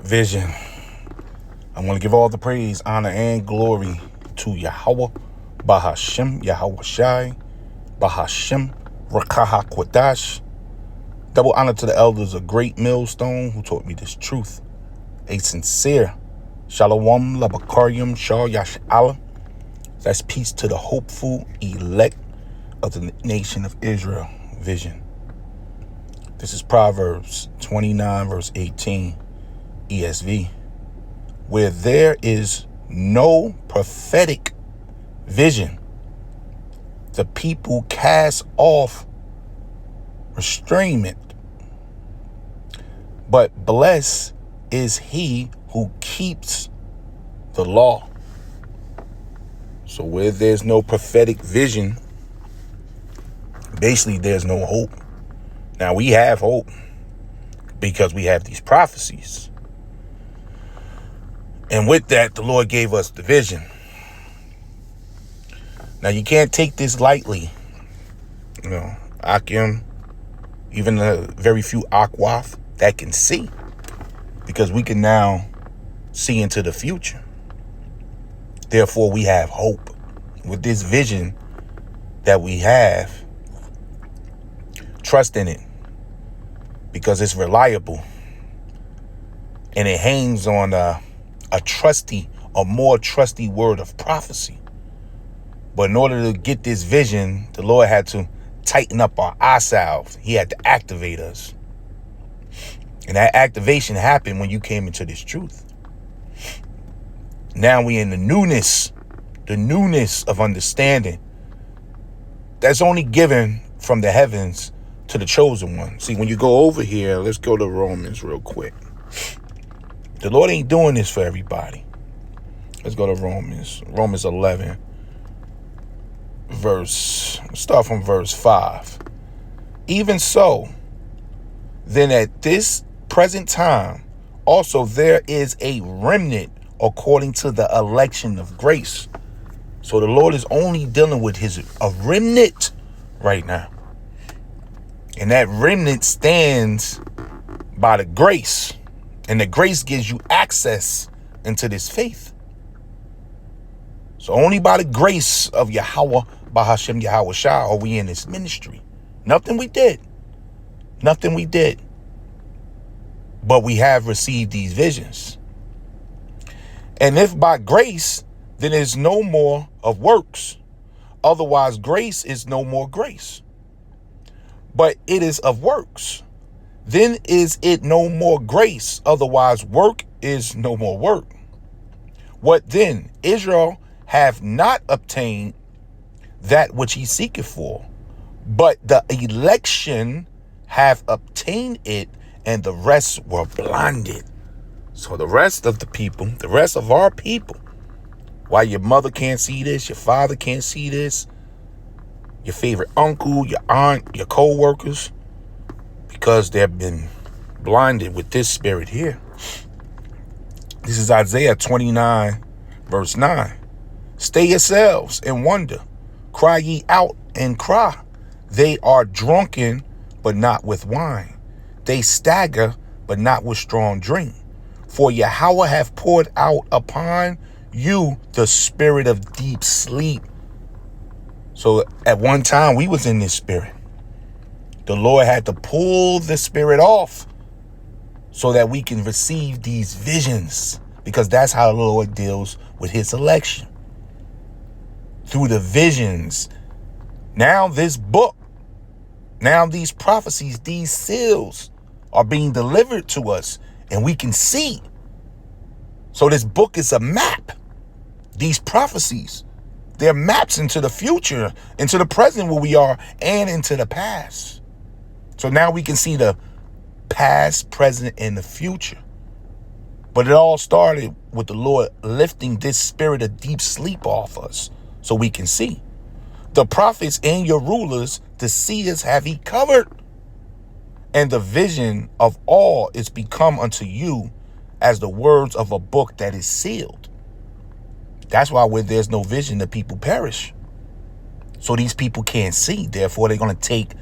vision. I want to give all the praise, honor, and glory to Yahweh, Bahashem, Yahweh Shai, Bahashem, Rakaha Kwadash. Double honor to the elders of Great Millstone who taught me this truth. A sincere Shalom, Labakarium, Shah Yash Allah. That's peace to the hopeful elect of the nation of Israel. Vision. This is Proverbs 29, verse 18, ESV. Where there is no prophetic vision, the people cast off restraint. But blessed is he who keeps the law. So where there's no prophetic vision, basically there's no hope. Now we have hope because we have these prophecies. And with that, the Lord gave us the vision. Now you can't take this lightly. You know, Akim, even the very few Akwaf that can see, because we can now see into the future. Therefore, we have hope. With this vision that we have, trust in it, because it's reliable and it hangs on a more trusty word of prophecy. But in order to get this vision, the Lord had to tighten up our eye salve. He had to activate us. And that activation happened when you came into this truth. Now we in the newness of understanding that's only given from the heavens to the chosen one. See, when you go over here, let's go to Romans real quick. The Lord ain't doing this for everybody. Let's go to Romans 11, start from verse 5. Even so, then at this present time, also there is a remnant according to the election of grace. So the Lord is only dealing with a remnant right now. And that remnant stands by the grace. And the grace gives you access into this faith. So only by the grace of Yahweh, Bahashem, Yahweh Shai, are we in this ministry. Nothing we did. But we have received these visions. And if by grace, then there's no more of works. Otherwise, grace is no more grace. But it is of works. Then is it no more grace. Otherwise, work is no more work. What then? Israel have not obtained that which he seeketh for, but the election have obtained it, and the rest were blinded. So the rest of the people, the rest of our people, why your mother can't see this, your father can't see this, your favorite uncle, your aunt, your co-workers, because they've been blinded with this spirit here. This is Isaiah 29, verse 9. Stay yourselves and wonder. Cry ye out and cry. They are drunken, but not with wine. They stagger, but not with strong drink. For Yahweh hath poured out upon you the spirit of deep sleep. So at one time we was in this spirit. The Lord had to pull the spirit off so that we can receive these visions, because that's how the Lord deals with his election. Through the visions. Now this book, now these prophecies, these seals are being delivered to us and we can see. So this book is a map. These prophecies, they're maps into the future, into the present where we are, and into the past. So now we can see the past, present, and the future. But it all started with the Lord lifting this spirit of deep sleep off us so we can see. The prophets and your rulers, the seers, have he covered. And the vision of all is become unto you as the words of a book that is sealed. That's why where there's no vision, the people perish. So these people can't see. Therefore, they're going to take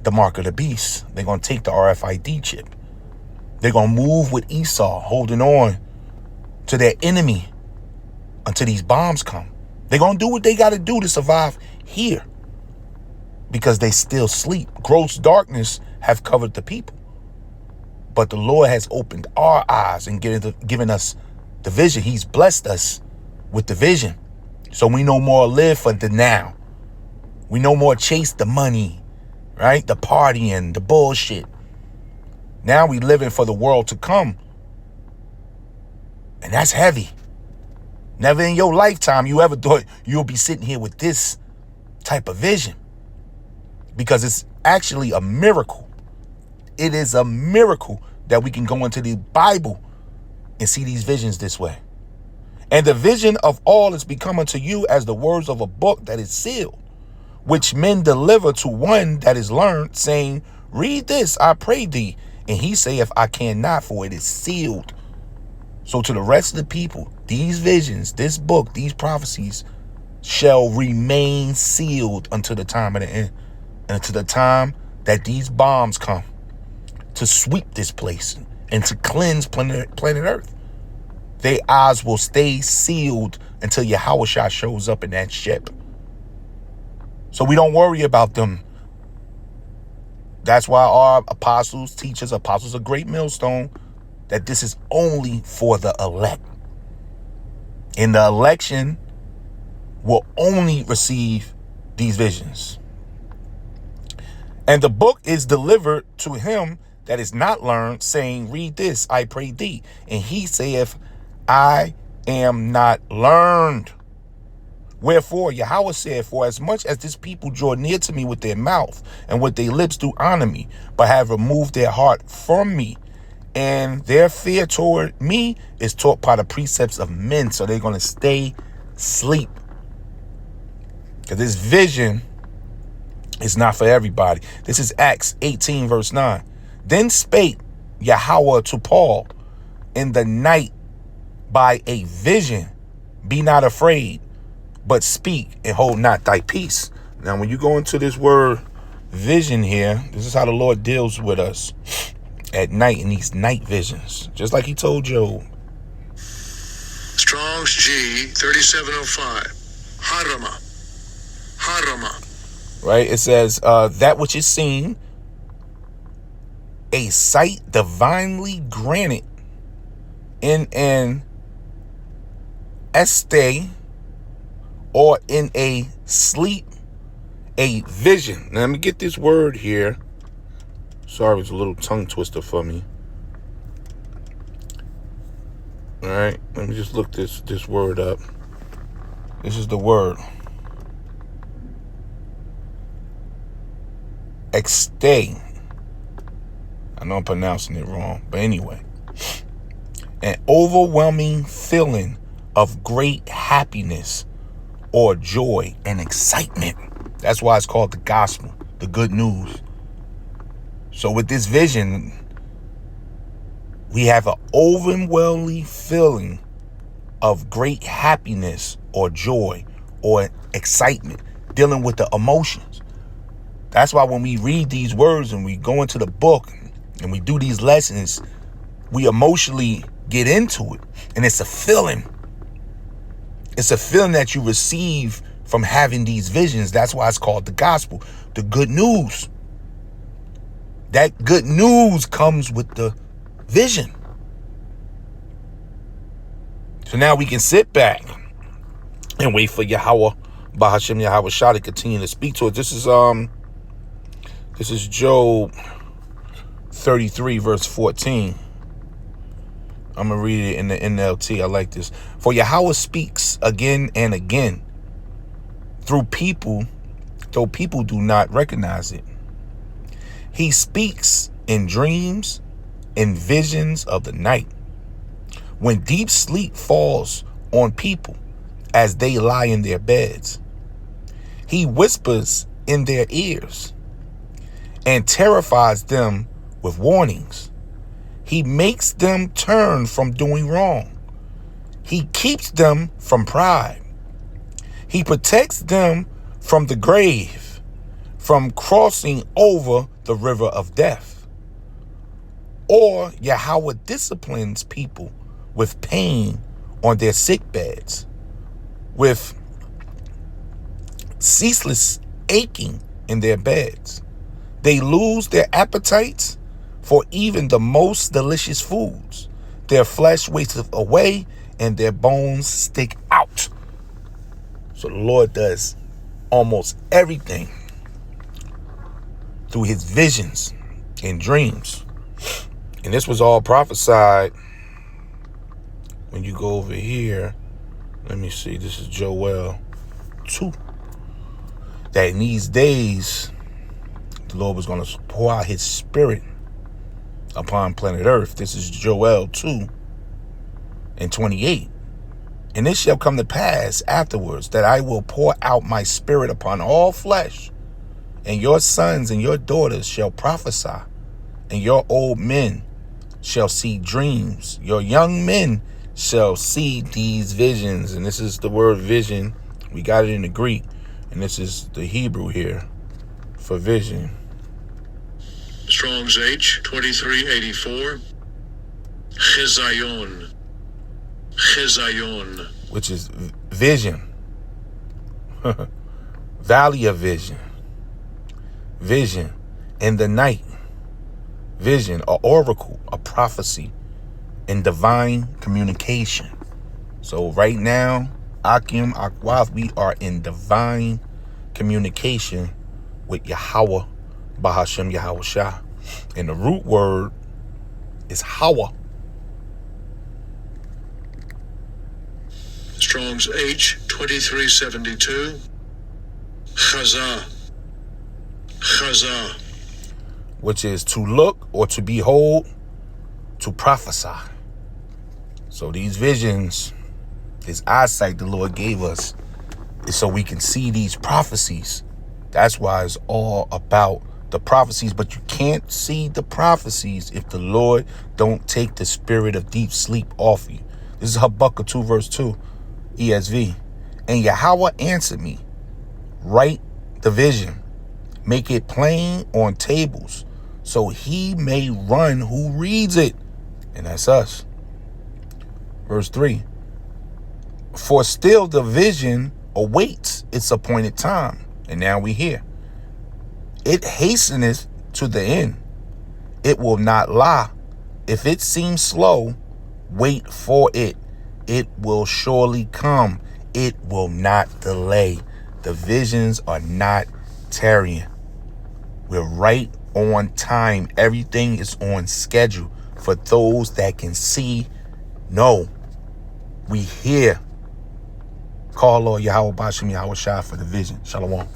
the mark of the beast. They're going to take the RFID chip. They're going to move with Esau, holding on to their enemy until these bombs come. They're going to do what they got to do to survive here because they still sleep. Gross darkness have covered the people. But the Lord has opened our eyes and given us the vision. He's blessed us with the vision. So we no more live for the now. We no more chase the money, right? The partying, the bullshit. Now we living for the world to come. And that's heavy. Never in your lifetime you ever thought you'll be sitting here with this type of vision. Because it's actually a miracle. It is a miracle that we can go into the Bible and see these visions this way. And the vision of all is become unto you as the words of a book that is sealed, which men deliver to one that is learned, saying, read this, I pray thee. And he saith, I cannot, for it is sealed. So to the rest of the people, these visions, this book, these prophecies shall remain sealed until the time of the end. And until the time that these bombs come to sweep this place and to cleanse planet Earth. Their eyes will stay sealed until Yahushua shows up in that ship. So we don't worry about them. That's why our apostles teach us, apostles of great millstone, that this is only for the elect. And the election will only receive these visions. And the book is delivered to him that is not learned, saying, read this, I pray thee. And he saith, I am not learned. Wherefore, Yahweh said, for as much as this people draw near to me with their mouth and with their lips do honor me, but have removed their heart from me, and their fear toward me is taught by the precepts of men. So they're going to stay asleep. Because this vision is not for everybody. This is Acts 18, verse 9. Then spake Yahweh to Paul in the night by a vision, be not afraid, but speak and hold not thy peace. Now, when you go into this word vision here, this is how the Lord deals with us at night in these night visions, just like he told Job. Strong's G 3705. Harama. Right? It says, that which is seen, a sight divinely granted in an estate or in a sleep, a vision. Now, let me get this word here. Sorry, it's a little tongue twister for me. All right, let me just look this word up. This is the word. Extay. I know I'm pronouncing it wrong, but anyway. An overwhelming feeling of great happiness or joy and excitement. That's why it's called the gospel, the good news. So with this vision, we have an overwhelming feeling of great happiness or joy or excitement, dealing with the emotions. That's why when we read these words and we go into the book and we do these lessons, we emotionally get into it. And it's a feeling. It's a feeling that you receive from having these visions. That's why it's called the gospel, the good news. That good news comes with the vision. So now we can sit back and wait for Yahweh, Bahashem Yahweh Shah, to continue to speak to it. This is Job 33, verse 14. I'm going to read it in the NLT. I like this. For Yahweh speaks again and again through people, though people do not recognize it. He speaks in dreams, in visions of the night, when deep sleep falls on people as they lie in their beds. He whispers in their ears and terrifies them with warnings. He makes them turn from doing wrong. He keeps them from pride. He protects them from the grave, from crossing over the river of death. Or Yahweh disciplines people with pain on their sick beds, with ceaseless aching in their beds. They lose their appetites for even the most delicious foods. Their flesh wasteth away and their bones stick out. So the Lord does almost everything through his visions and dreams. And this was all prophesied when you go over here. Let me see. This is Joel 2. That in these days, the Lord was going to pour out his spirit upon planet Earth. This is Joel 2 and 28. And this shall come to pass afterwards, that I will pour out my spirit upon all flesh, and your sons and your daughters shall prophesy, and your old men shall see dreams. Your young men shall see these visions. And this is the word vision. We got it in the Greek, and this is the Hebrew here for vision. Strong's H 2384. Chizayon. Chizayon. Which is vision. Valley of vision. Vision in the night. Vision, a oracle, a prophecy, and divine communication. So right now, Akim, Akwaf, we are in divine communication with Yahweh, Bahashem Yahweh Shah. And the root word is Hawa. Strong's H 2372. Chazah. Chazah. Which is to look or to behold, to prophesy. So these visions, this eyesight the Lord gave us, is so we can see these prophecies. That's why it's all about the prophecies. But you can't see the prophecies if the Lord don't take the spirit of deep sleep off you. This is Habakkuk 2 verse 2, ESV. And Yahweh answered me, write the vision, make it plain on tables, so he may run who reads it. And that's us. Verse 3. For still the vision awaits its appointed time. And now we hear. It hasteneth to the end. It will not lie. If it seems slow, wait for it. It will surely come. It will not delay. The visions are not tarrying. We're right on time. Everything is on schedule for those that can see. No, we hear. Call Lord Yahweh Bashem Yahweh Shah for the vision. Shalom.